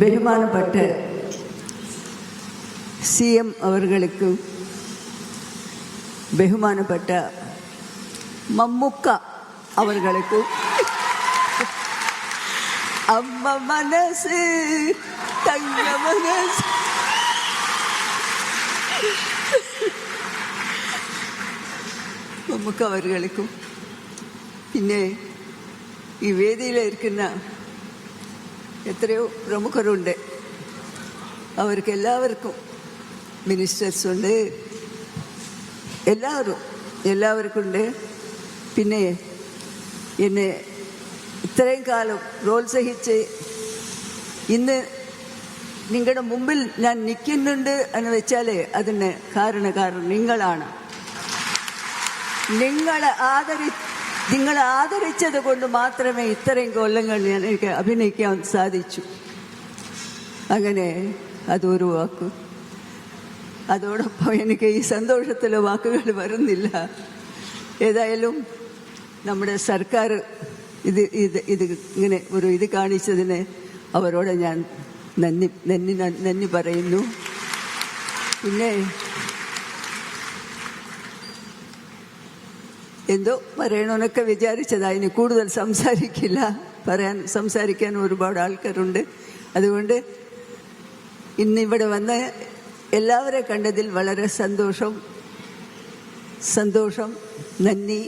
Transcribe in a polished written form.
ബഹുമാനപ്പെട്ട CM അവர்களுக்கும் ബഹുമാനപ്പെട്ട മമ്മുക്ക അവர்களுக்கும் അമ്മ മനസ്സ് തങ്ക മനസ്സ് മമ്മുക്ക അവர்களுக்கும் പിന്നെ ഈ വേദിയിലിരിക്കുന്ന എത്രയോ പ്രമുഖരുണ്ട്, അവർക്ക് എല്ലാവർക്കും, മിനിസ്റ്റേഴ്സ് ഉണ്ട്, എല്ലാവർക്കുണ്ട്. പിന്നെ എന്നെ ഇത്രയും കാലം പ്രോത്സാഹിച്ച് ഇന്ന് നിങ്ങളുടെ മുമ്പിൽ ഞാൻ നിൽക്കുന്നുണ്ട് എന്ന് വെച്ചാൽ അതിന് കാരണം നിങ്ങളാണ്. നിങ്ങളെ ആദരിച്ചത് കൊണ്ട് മാത്രമേ ഇത്രയും കൊല്ലങ്ങൾ എനിക്ക് അഭിനയിക്കാൻ സാധിച്ചു. അങ്ങനെ അതൊരു വാക്ക്. അതോടൊപ്പം എനിക്ക് ഈ സന്തോഷത്തിലെ വാക്കുകൾ വരുന്നില്ല. ഏതായാലും നമ്മുടെ സർക്കാർ ഇത് ഇങ്ങനെ ഒരു ഇത് കാണിച്ചതിന് അവരോട് ഞാൻ നന്ദി പറയുന്നു. പിന്നെ എന്തോ പറയണമെന്നൊക്കെ വിചാരിച്ചതാ. ഇനി കൂടുതൽ സംസാരിക്കാൻ ഒരുപാട് ആൾക്കാരുണ്ട്. അതുകൊണ്ട് ഇന്നിവിടെ വന്ന് എല്ലാവരെ കണ്ടതിൽ വളരെ സന്തോഷം. നന്ദി.